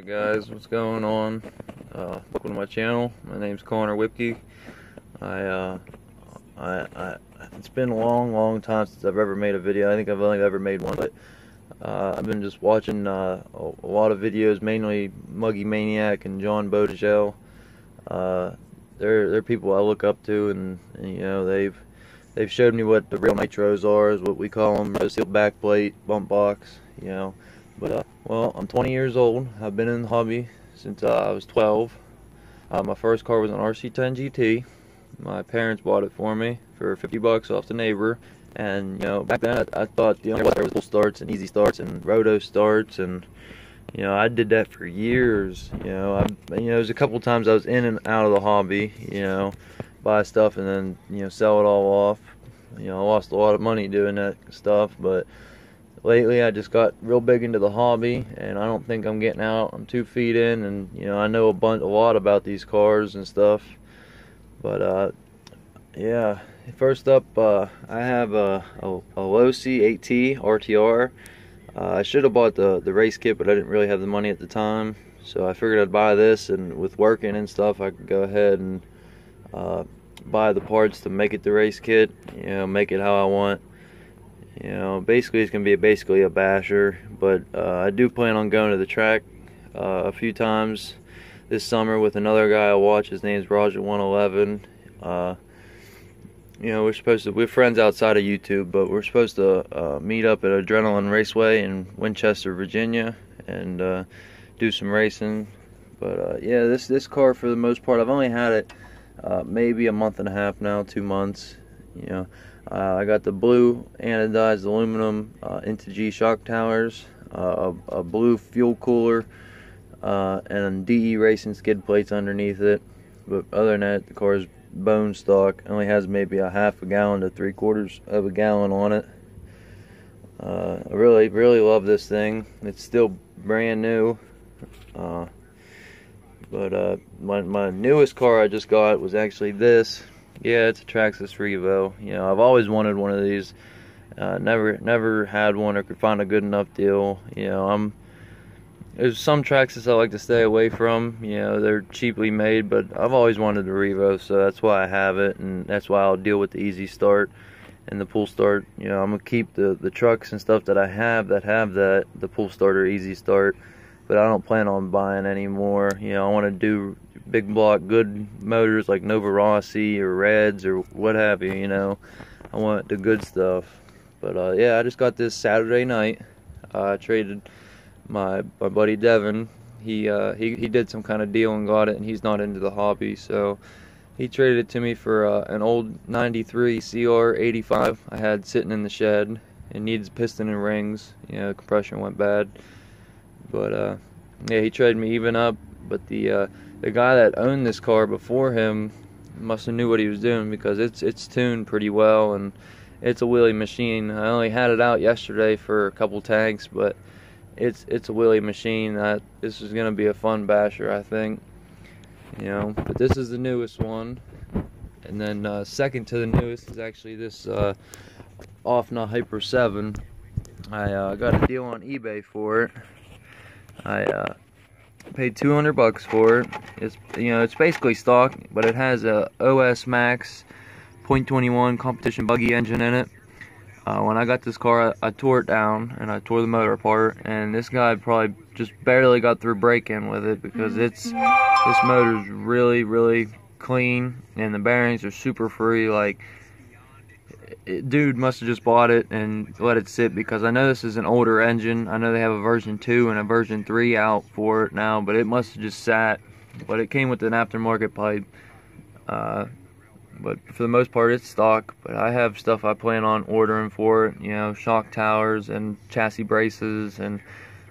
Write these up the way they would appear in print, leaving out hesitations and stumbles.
Alright guys, what's going on? Welcome to my channel. My name's Connor Whipke. It's been a long time since I've ever made a video. I think I've only ever made one, but I've been just watching a lot of videos, mainly Muggy Maniac and John Bodegel. They're people I look up to, and you know, they've showed me what the real nitros are, is what we call them, rose seal backplate, bump box, you know. But well, I'm 20 years old. I've been in the hobby since I was 12. My first car was an RC10 GT. My parents bought it for me for 50 bucks off the neighbor. And you know, back then I thought the only way there was full starts and easy starts and roto starts, and you know, I did that for years. You know, there's a couple times I was in and out of the hobby. You know, buy stuff and then, you know, sell it all off. You know, I lost a lot of money doing that stuff, but lately I just got real big into the hobby, and I don't think I'm getting out. I'm 2 feet in, and you know, I know a lot about these cars and stuff. But yeah, first up, I have a Losi 8T RTR. I should have bought the race kit, but I didn't really have the money at the time, so I figured I'd buy this, and with working and stuff, I could go ahead and buy the parts to make it the race kit. You know, make it how I want. You know, basically it's going to be basically a basher, but I do plan on going to the track a few times this summer with another guy I watch. His name's Roger111. You know, we're friends outside of YouTube, but we're supposed to meet up at Adrenaline Raceway in Winchester, Virginia, and do some racing. But yeah, this car, for the most part, I've only had it maybe a month and a half now, 2 months. You know, I got the blue anodized aluminum Inter-G shock towers, a blue fuel cooler, and DE Racing skid plates underneath it. But other than that, the car is bone stock. It only has maybe a half a gallon to 3/4 of a gallon on it. I really love this thing. It's still brand new. But my newest car I just got was actually this. Yeah, it's a Traxxas Revo. You know, I've always wanted one of these. Never had one or could find a good enough deal. You know, there's some Traxxas I like to stay away from. You know, they're cheaply made, but I've always wanted the Revo, so that's why I have it, and that's why I'll deal with the easy start and the pull start. You know, I'm gonna keep the trucks and stuff that I have the pull start or easy start, but I don't plan on buying any more. You know, I want to do big block good motors like Nova Rossi or Reds or what have you. You know, I want the good stuff. But yeah, I just got this Saturday night. I traded my buddy Devin. He did some kind of deal and got it, and he's not into the hobby, so he traded it to me for an old 93 CR85 I had sitting in the shed. It needs piston and rings. You know, compression went bad. But yeah, he traded me even up. But the guy that owned this car before him must have knew what he was doing, because it's tuned pretty well, and it's a wheelie machine. I only had it out yesterday for a couple tanks, but it's a wheelie machine. This is gonna be a fun basher, I think. You know, but this is the newest one, and then second to the newest is actually this Offna Hyper 7. I got a deal on eBay for it. I paid 200 bucks for it. It's, you know, it's basically stock, but it has a OS Max .21 competition buggy engine in it. When I got this car, I tore it down and I tore the motor apart, and this guy probably just barely got through break-in with it, because this motor's really clean and the bearings are super free. Like, dude must have just bought it and let it sit, because I know this is an older engine. I know they have a version 2 and a version 3 out for it now, but it must have just sat. But it came with an aftermarket pipe. But for the most part, it's stock. But I have stuff I plan on ordering for it. You know, shock towers and chassis braces and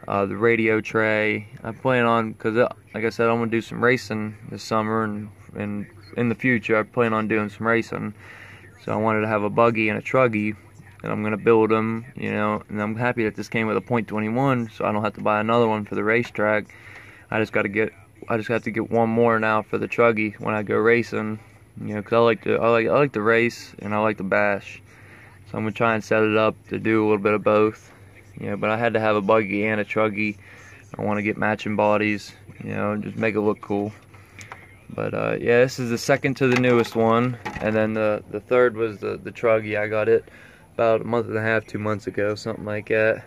the radio tray. I plan on, because like I said, I'm gonna do some racing this summer, and in the future I plan on doing some racing. So I wanted to have a buggy and a truggy, and I'm gonna build them. You know, and I'm happy that this came with a .21, so I don't have to buy another one for the racetrack. I just have to get one more now for the truggy when I go racing. You know, because I like to race and I like to bash. So I'm gonna try and set it up to do a little bit of both. You know, but I had to have a buggy and a truggy I want to get matching bodies, you know, just make it look cool. But yeah, this is the second to the newest one, and then the third was the Truggy. I got it about a month and a half, 2 months ago, something like that.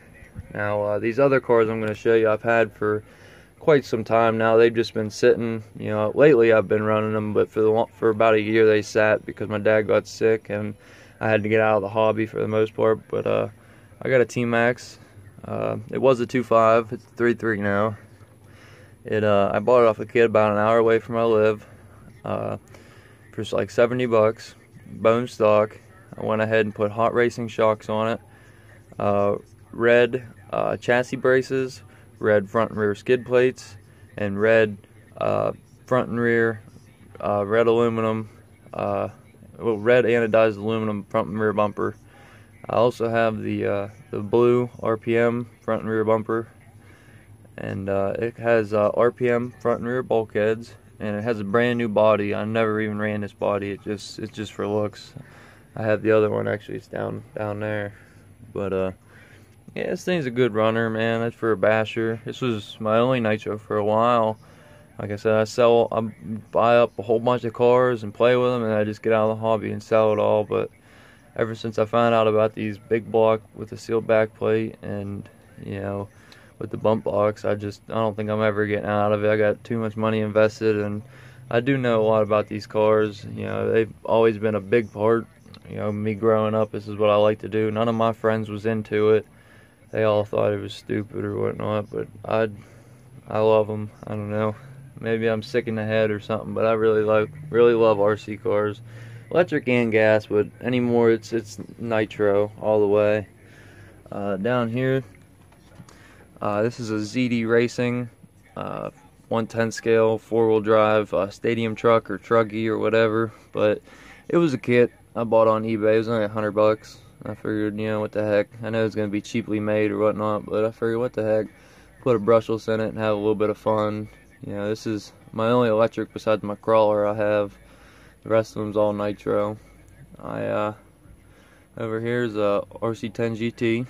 Now these other cars I'm going to show you I've had for quite some time now. They've just been sitting, you know. Lately I've been running them, but for about a year they sat because my dad got sick and I had to get out of the hobby for the most part. But I got a T-Max. It was a 2.5. It's a 3.3 now. I bought it off a kid about an hour away from where I live for like 70 bucks, bone stock. I went ahead and put Hot Racing shocks on it, red chassis braces, red front and rear skid plates, and red front and rear red aluminum, red anodized aluminum front and rear bumper. I also have the blue RPM front and rear bumper, and it has RPM front and rear bulkheads, and it has a brand new body. I never even ran this body. It's just for looks. I have the other one, actually. It's down there. But yeah, this thing's a good runner, man. That's for a basher. This was my only nitro for a while. Like I said, I buy up a whole bunch of cars and play with them, and I just get out of the hobby and sell it all. But ever since I found out about these big block with a sealed back plate and, you know, with the bump box, I don't think I'm ever getting out of it. I got too much money invested, and I do know a lot about these cars. You know, they've always been a big part. You know, me growing up, this is what I like to do. None of my friends was into it. They all thought it was stupid or whatnot, but I love them. I don't know. Maybe I'm sick in the head or something, but I really love RC cars, electric and gas. But anymore, it's nitro all the way. Down here, this is a ZD Racing 110 scale 4-wheel drive stadium truck or Truggy or whatever. But it was a kit I bought on eBay. It was only 100 bucks. I figured, you know, what the heck. I know it's going to be cheaply made or whatnot, but I figured, what the heck. Put a brushless in it and have a little bit of fun. You know, this is my only electric besides my crawler I have. The rest of them's all nitro. Over here is a RC10 GT.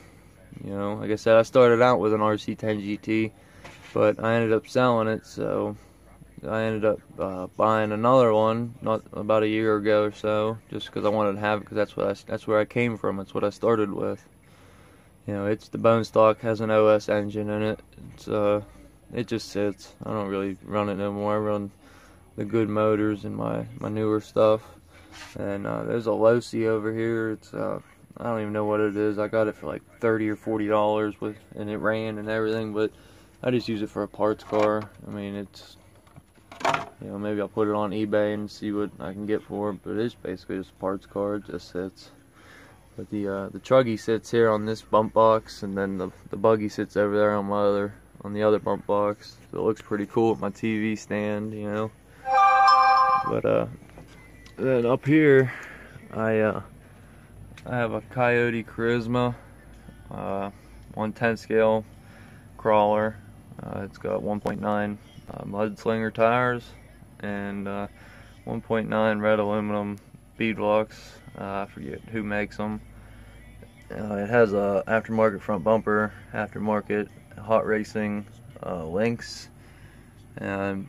You know, like I said, I started out with an RC10 GT, but I ended up selling it, so I ended up buying another one not about a year ago or so, just because I wanted to have it, because that's where I came from. It's what I started with. You know, it's the bone stock, has an OS engine in it. It just sits. I don't really run it no more. I run the good motors and my newer stuff. And there's a Losi over here. It's I don't even know what it is. I got it for like $30 or $40 and it ran and everything, but I just use it for a parts car. I mean, it's, you know, maybe I'll put it on eBay and see what I can get for it, but it's basically just a parts car. It just sits. But the Truggy sits here on this bump box, and then the buggy sits over there on the other bump box. So it looks pretty cool with my TV stand, you know. But then up here, I have a Coyote Charisma 110 scale crawler. It's got 1.9 Mudslinger tires and 1.9 red aluminum beadlocks. I forget who makes them. It has a aftermarket front bumper, aftermarket Hot Racing links, and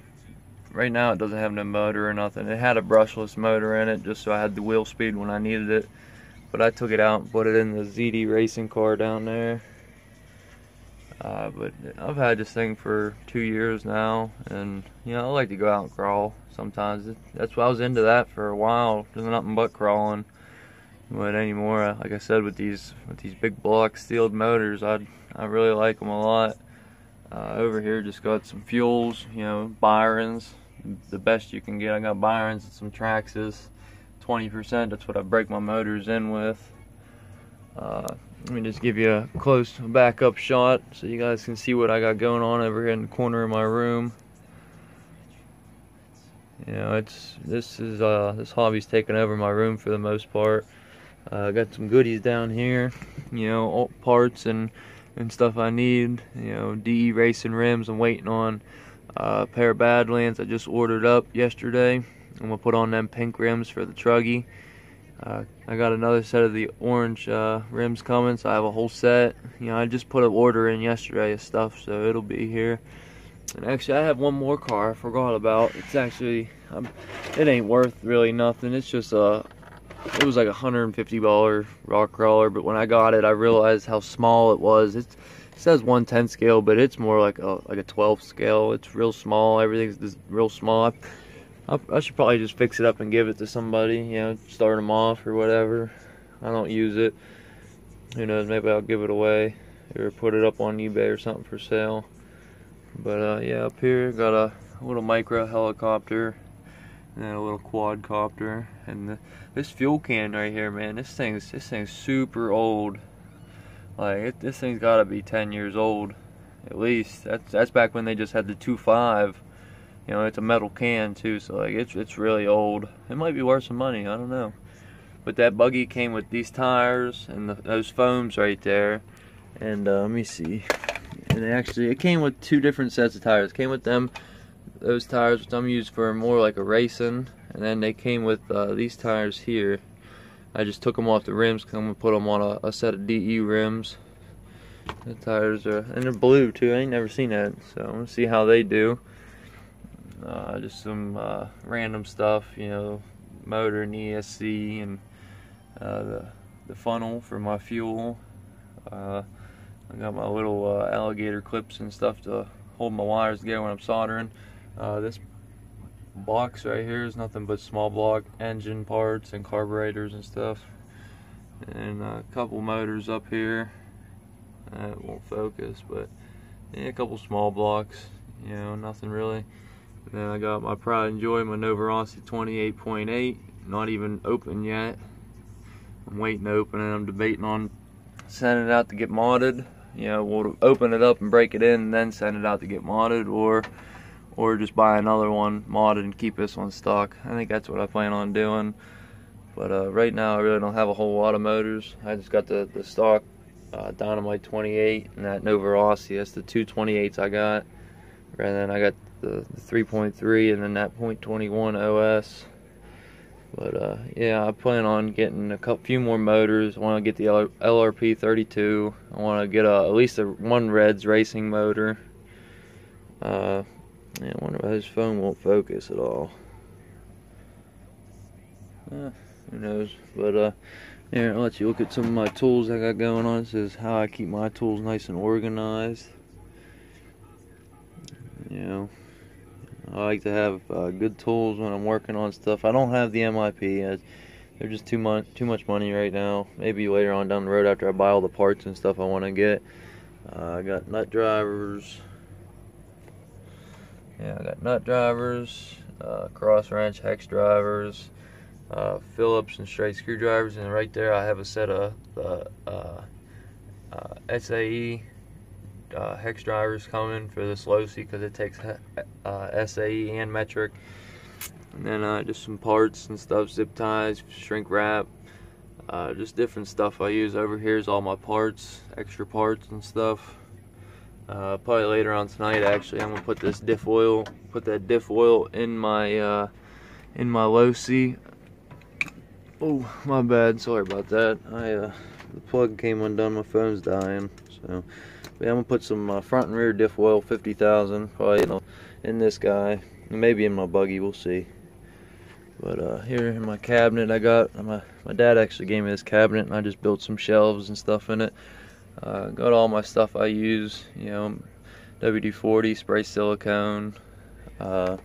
right now it doesn't have no motor or nothing. It had a brushless motor in it just so I had the wheel speed when I needed it, but I took it out and put it in the ZD Racing car down there. But I've had this thing for 2 years now, and you know, I like to go out and crawl sometimes. That's why I was into that for a while, doing nothing but crawling. But anymore, like I said, with these big block sealed motors, I really like them a lot. Over here, just got some fuels, you know, Byrons, the best you can get. I got Byrons and some Traxxas, 20%. That's what I break my motors in with. Let me just give you a close backup shot so you guys can see what I got going on over here in the corner of my room. You know, this hobby's taken over my room for the most part. I got some goodies down here, you know, all parts and stuff I need. You know, DE Racing rims. I'm waiting on a pair of Badlands I just ordered up yesterday. I'm gonna put on them pink rims for the Truggy. I got another set of the orange rims coming, so I have a whole set. You know, I just put an order in yesterday of stuff, so it'll be here. And actually, I have one more car I forgot about. It's actually, it ain't worth really nothing. It's just it was like $150 rock crawler, but when I got it, I realized how small it was. It says 110 scale, but it's more like a 12 scale. It's real small. Everything's just real small. I should probably just fix it up and give it to somebody, you know, start them off or whatever. I don't use it. Who knows, maybe I'll give it away or put it up on eBay or something for sale. But yeah, up here got a little micro helicopter and then a little quadcopter, and this fuel can right here, man, this thing's super old. Like this thing's gotta be 10 years old at least. That's back when they just had the 2.5. You know, it's a metal can too, so like it's really old. It might be worth some money, I don't know. But that buggy came with these tires and those foams right there. And let me see. And it came with 2 different sets of tires. It came with those tires, which I'm used for more like a racing. And then they came with these tires here. I just took them off the rims, come and put them on a set of DE rims. The tires are, and they're blue too. I ain't never seen that, so I'm gonna see how they do. Just some random stuff, you know, motor and ESC, and the funnel for my fuel. I got my little alligator clips and stuff to hold my wires together when I'm soldering. This box right here is nothing but small block engine parts and carburetors and stuff. And a couple motors up here. It won't focus, but yeah, a couple small blocks, you know, nothing really. And then I got my Pride and Joy, my Novorossi 28.8, not even open yet. I'm waiting to open it. I'm debating on sending it out to get modded. You know, we'll open it up and break it in and then send it out to get modded, or just buy another one modded and keep this one stock. I think that's what I plan on doing. But right now I really don't have a whole lot of motors. I just got the stock Dynamite 28 and that Novorossi. That's the 228s I got. And then I got the 3.3 and then that .21 OS. But yeah, I plan on getting a few more motors. I want to get the LRP 32. I want to get at least one Reds racing motor. Yeah, I wonder why this phone won't focus at all. Who knows? But here, I'll let you look at some of my tools I got going on. This is how I keep my tools nice and organized. You know, I like to have good tools when I'm working on stuff. I don't have the MIP. They're just too much money right now. Maybe later on down the road after I buy all the parts and stuff I want to get. I got nut drivers. Yeah, I got nut drivers, cross wrench, hex drivers, Phillips and straight screwdrivers, and right there I have a set of SAE hex drivers coming for this Losi because it takes SAE and metric. And then just some parts and stuff, zip ties, shrink wrap, just different stuff I use. Over here is all my parts, extra parts and stuff. Probably later on tonight, actually, I'm gonna put this diff oil, in my Losi. Oh, my bad. Sorry about that. The plug came undone. My phone's dying. So, yeah, I'm gonna put some front and rear diff oil, 50,000, probably in this guy, maybe in my buggy. We'll see. But here in my cabinet, I got my dad actually gave me this cabinet, and I just built some shelves and stuff in it. Got all my stuff I use, you know, WD-40, spray silicone, all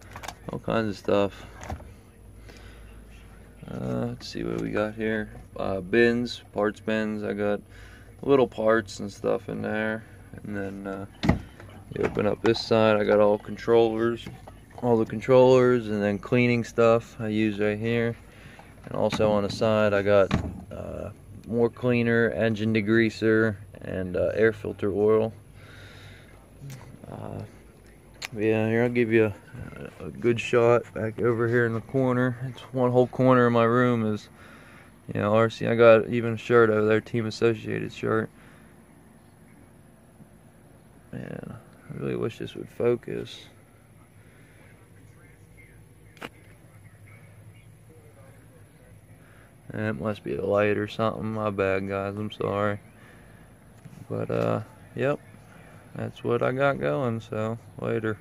kinds of stuff. Let's see what we got here. Bins, parts bins. I got little parts and stuff in there. And then you open up this side, I got all the controllers, and then cleaning stuff I use right here. And also on the side, I got more cleaner, engine degreaser, and air filter oil. Yeah, here I'll give you a good shot back over here in the corner. It's one whole corner of my room is, you know, RC. I got even a shirt over there, Team Associated shirt. Man, I really wish this would focus. It must be a light or something. My bad, guys. I'm sorry. But, yep. That's what I got going, so later.